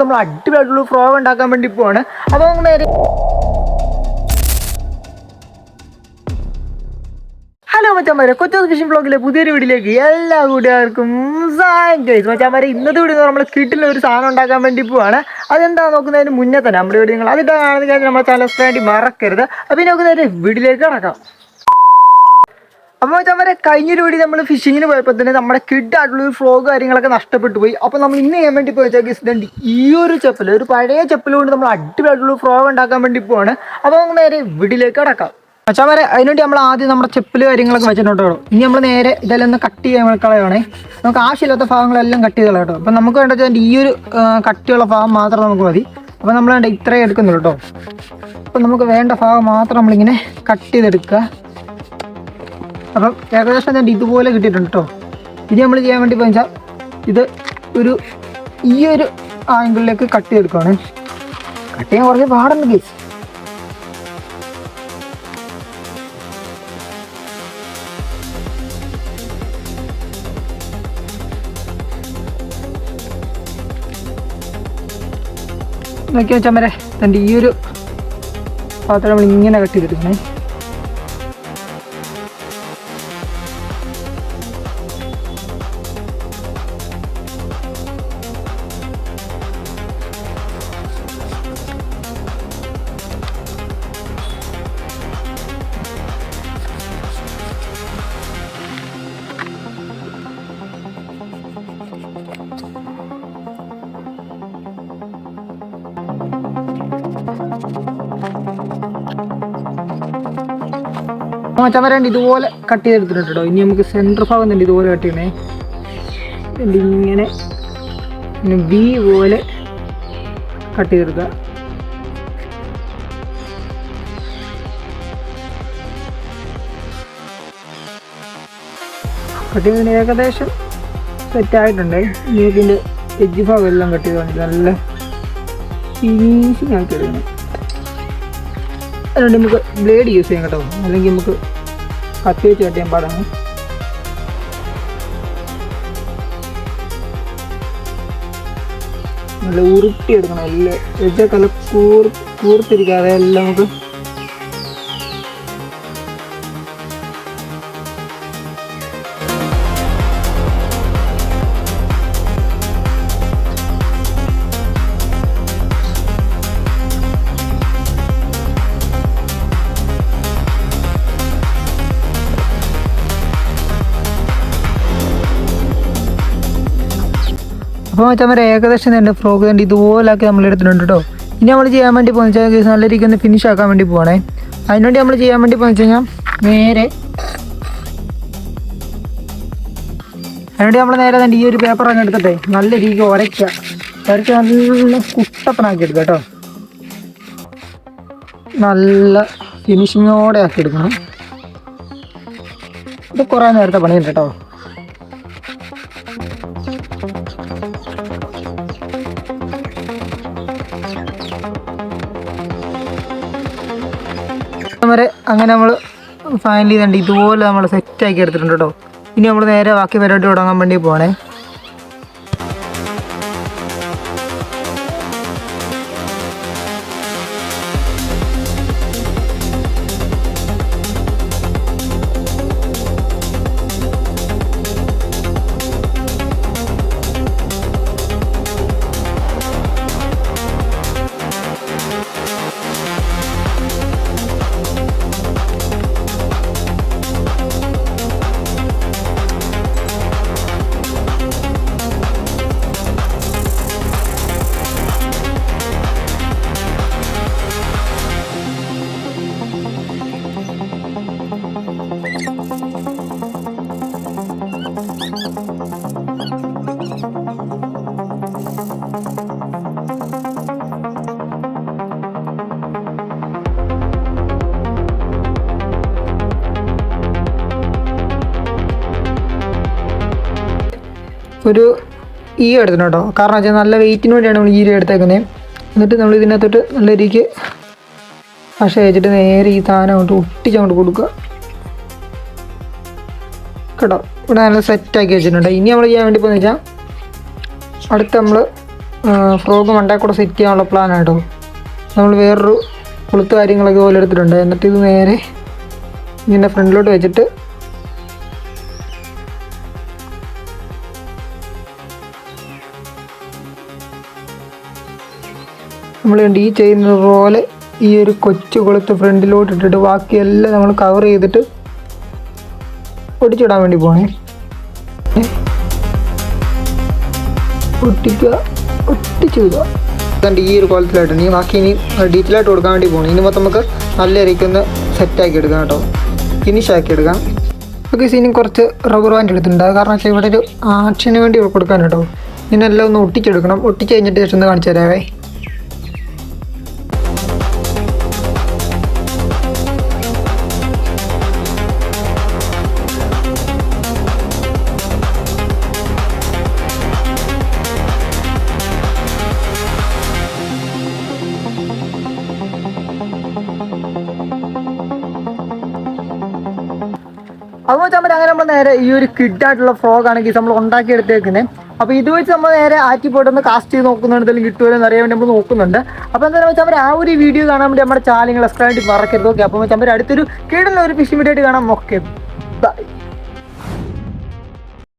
നമ്മൾ അടിപൊളിയായിട്ടുള്ള ഫ്രോഗ് ഉണ്ടാക്കാൻ വേണ്ടി പോവാണ്. അപ്പോൾ നമുക്ക് നേരെ ഹലോ മച്ചാന്മാരെ, കൊച്ചു ഫിഷിംഗ് ബ്ലോഗിലെ പുതിയൊരു വീഡിയോയിലേക്ക് എല്ലാ കൂട്ടുകാർക്കും മച്ചാന്മാരെ. ഇന്നത്തെ വീഡിയോ നമ്മൾ കിട്ടില്ല ഒരു സാധനം ഉണ്ടാക്കാൻ വേണ്ടി പോവാണ്. അതെന്താ നോക്കുന്നതിന് മുന്നേ തന്നെ നമ്മുടെ വീഡിയോ നിങ്ങൾ അതിട്ട് കാണുന്ന കാര്യം നമ്മുടെ ചാനൽ സബ്സ്ക്രൈബ് വേണ്ടി മറക്കരുത്. അപ്പോൾ നമുക്ക് നേരെ വീഡിയോയിലേക്ക് കടക്കാം. അപ്പോൾ മച്ചാന്മാരെ, കഴിഞ്ഞൊരു വീഡിയോ നമ്മൾ ഫിഷിങ്ങിന് പോയപ്പോൾ തന്നെ നമ്മുടെ കിഡായിട്ടുള്ളൊരു ഫ്രോഗ് കാര്യങ്ങളൊക്കെ നഷ്ടപ്പെട്ടു പോയി. അപ്പോൾ നമ്മൾ ഇന്ന് ചെയ്യാൻ വേണ്ടി പോയി ഈ ഒരു ചെപ്പൽ, ഒരു പഴയ ചെപ്പൽ കൊണ്ട് നമ്മൾ അടിപൊളിയായിട്ടുള്ള ഫ്രോഗ് ഉണ്ടാക്കാൻ വേണ്ടി പോവാണ്. അപ്പോൾ നമുക്ക് നേരെ വീഡിയോയിലേക്ക് കടക്കാം. മച്ചാന്മാരെ, അതിനുവേണ്ടി നമ്മൾ ആദ്യം നമ്മുടെ ചെപ്പൽ കാര്യങ്ങളൊക്കെ വെച്ചിട്ടുണ്ടോ. ഇനി നമ്മൾ നേരെ ഇതെല്ലാം ഒന്ന് കട്ട് ചെയ്യാൻ കളയുവാണേ. നമുക്ക് ആവശ്യമില്ലാത്ത ഭാഗങ്ങളെല്ലാം കട്ട് ചെയ്ത് കളയാം കേട്ടോ. അപ്പം നമുക്ക് വേണ്ടത് വെച്ചാൽ ഈ ഒരു കട്ടിയുള്ള ഭാഗം മാത്രം നമുക്ക് മതി. അപ്പോൾ നമ്മൾ വേണ്ട ഇത്രയും എടുക്കുന്നുള്ളൂ കേട്ടോ. അപ്പം നമുക്ക് വേണ്ട ഭാഗം മാത്രം നമ്മളിങ്ങനെ കട്ട് ചെയ്തെടുക്കുക. അപ്പം ഏകദേശം ഞാൻ ഇതുപോലെ കിട്ടിയിട്ടുണ്ട് കേട്ടോ. ഇനി നമ്മൾ ചെയ്യാൻ വേണ്ടി വെച്ചാൽ ഇത് ഈ ഒരു ആംഗിളിലേക്ക് കട്ട് ചെയ്തെടുക്കുകയാണ്. കട്ട് ചെയ്യാൻ കുറച്ച് പാടുണ്ട് ഗൈസ്. നോക്കി വെച്ചാൽ വരെ തൻ്റെ ഈ ഒരു പാത്രം നമ്മൾ ഇങ്ങനെ കട്ട് ചെയ്തെടുക്കണേ. മച്ചാന്മാരെ ഇതുപോലെ കട്ട് ചെയ്തെടുത്തിട്ടുണ്ട് കേട്ടോ. ഇനി നമുക്ക് സെൻറ്റർ ഭാഗം തന്നെ ഇതുപോലെ കട്ട് ചെയ്യണേ. ഇങ്ങനെ ബി പോലെ കട്ട് ചെയ്തെടുക്കുക. കട്ട് ചെയ്തതിന് ഏകദേശം സെറ്റായിട്ടുണ്ട്. ഇനി ഇതിൻ്റെ എഡ്ജ് ഭാഗം എല്ലാം കട്ട് ചെയ്ത് കാണിക്കും. നല്ല ഫിനിഷിങ് ആക്കി എടുക്കണം. അതുകൊണ്ട് നമുക്ക് ബ്ലേഡ് യൂസ് ചെയ്യാം കേട്ടോ, അല്ലെങ്കിൽ നമുക്ക് കത്തി വെച്ച് കട്ട് ചെയ്യാൻ പാടാണ്. നല്ല ഉരുട്ടി എടുക്കണം. എല്ലാം എഡ്ജൊക്കെ നല്ല കൂർത്തിരിക്കാതെ എല്ലാം നമുക്ക് അപ്പോൾ മച്ചാന്മാരെ ഏകദേശം തന്നെ ഫ്രോഗ് തന്നെ ഇതുപോലാക്കി നമ്മൾ എടുത്തിട്ടുണ്ട് കേട്ടോ. ഇനി നമ്മൾ ചെയ്യാൻ വേണ്ടി പോകുന്ന വെച്ചാൽ നല്ല രീതിക്ക് ഒന്ന് ഫിനിഷ് ആക്കാൻ വേണ്ടി പോകണേ. അതിനുവേണ്ടി നമ്മൾ ചെയ്യാൻ വേണ്ടി പോകുന്ന വെച്ച് കഴിഞ്ഞാൽ അതിനുവേണ്ടി നമ്മൾ നേരെ തന്നെ ഈ ഒരു പേപ്പർ അങ്ങ് എടുത്തിട്ടെ നല്ല രീതിക്ക് ഉരയ്ക്കുക. നല്ല കുട്ടപ്പനാക്കി എടുക്കുക കേട്ടോ. നല്ല ഫിനിഷിങ്ങോടെ ആക്കി എടുക്കണം. ഇത് കുറേ നേരത്തെ പണിയുണ്ട് കേട്ടോ. വരെ അങ്ങനെ നമ്മൾ ഫൈനലി ചെയ്തിട്ടുണ്ട്. ഇതുപോലെ നമ്മൾ സെറ്റാക്കി എടുത്തിട്ടുണ്ട് കേട്ടോ. ഇനി നമ്മൾ നേരെ ബാക്കി പരിപാടി തുടങ്ങാൻ വേണ്ടി പോകണേ. ഒരു എടുക്കണം കേട്ടോ. കാരണം വെച്ചാൽ നല്ല വെയിറ്റിന് വേണ്ടിയാണ് നമ്മൾ ഈ എടുത്തേക്കുന്നത്. എന്നിട്ട് നമ്മൾ ഇതിനകത്തോട്ട് നല്ല രീതിക്ക് പശ വെച്ചിട്ട് നേരെ ഈ സാധനം അങ്ങോട്ട് ഒട്ടിച്ചങ്ങോട്ട് കൊടുക്കുക കേട്ടോ. ഇവിടെ നല്ല സെറ്റാക്കി വെച്ചിട്ടുണ്ട്. ഇനി നമ്മൾ ചെയ്യാൻ വേണ്ടി പോകുന്ന വെച്ചാൽ അടുത്ത് നമ്മൾ ഫ്രോഗ് മണ്ടേ കൂടെ സെറ്റ് ചെയ്യാനുള്ള പ്ലാനാണ് കേട്ടോ. നമ്മൾ വേറൊരു കൊളുത്ത് കാര്യങ്ങളൊക്കെ പോലെ എടുത്തിട്ടുണ്ട്. എന്നിട്ട് ഇത് നേരെ ഇങ്ങനെ ഫ്രണ്ടിലോട്ട് വെച്ചിട്ട് നമ്മൾ ഈ ചെയ്യുന്നത് പോലെ ഈ ഒരു കൊച്ചു കൊളുത്ത് ഫ്രണ്ടിലോട്ട് ഇട്ടിട്ട് ബാക്കിയെല്ലാം നമ്മൾ കവർ ചെയ്തിട്ട് ഒട്ടിച്ചിടാൻ വേണ്ടി പോണേ. ഒട്ടിച്ചിടുക. അതുകൊണ്ട് ഈ ഒരു കോലത്തിലായിട്ടുണ്ട്. ഈ ബാക്കി ഇനി ഡീറ്റെയിലായിട്ട് കൊടുക്കാൻ വേണ്ടി പോകണം. ഇനി മൊത്തം നമുക്ക് നല്ല രീതിക്കൊന്ന് സെറ്റാക്കി എടുക്കാം കേട്ടോ, ഫിനിഷ് ആക്കി എടുക്കാം. ഓക്കെ, ഇനി കുറച്ച് റബ്ബർ ബാൻഡ് എടുത്തിട്ടുണ്ട്. കാരണം വെച്ചാൽ ഇവിടെ ഒരു ആക്ഷന് വേണ്ടി കൊടുക്കാൻ കേട്ടോ. ഇതിനെല്ലാം ഒന്ന് ഒട്ടിച്ചെടുക്കണം. ഒട്ടിച്ച് കഴിഞ്ഞിട്ട് ജസ്റ്റ് ഒന്ന് കാണിച്ചു തരാവേ. അപ്പോൾ വെച്ചാൽ അങ്ങനെ നമ്മൾ നേരെ ഈ ഒരു കിഡായിട്ടുള്ള ഫ്രോഗ് ആണെങ്കിൽ നമ്മൾ ഉണ്ടാക്കിയെടുത്തേക്കുന്നത്. അപ്പോൾ ഇത് വെച്ച് നമ്മൾ നേരെ ആറ്റി പോയിട്ടൊന്ന് കാസ്റ്റ് ചെയ്ത് നോക്കുന്നുണ്ട്, എന്തെങ്കിലും കിട്ടുമല്ലോ എന്ന് അറിയാൻ വേണ്ടി നമ്മൾ നോക്കുന്നുണ്ട്. അപ്പോൾ എന്താണെന്ന് വെച്ചാൽ ആ ഒരു വീഡിയോ കാണാൻ വേണ്ടി നമ്മുടെ ചാനൽ സബ്സ്ക്രൈബ് ചെയ്ത് മറക്കരുത്. ഓക്കെ, അപ്പോൾ വെച്ചാൽ അടുത്തൊരു കിടലുള്ള ഒരു ഫിഷിംഗ് വീഡിയോ ആയിട്ട് കാണാം. Okay, by.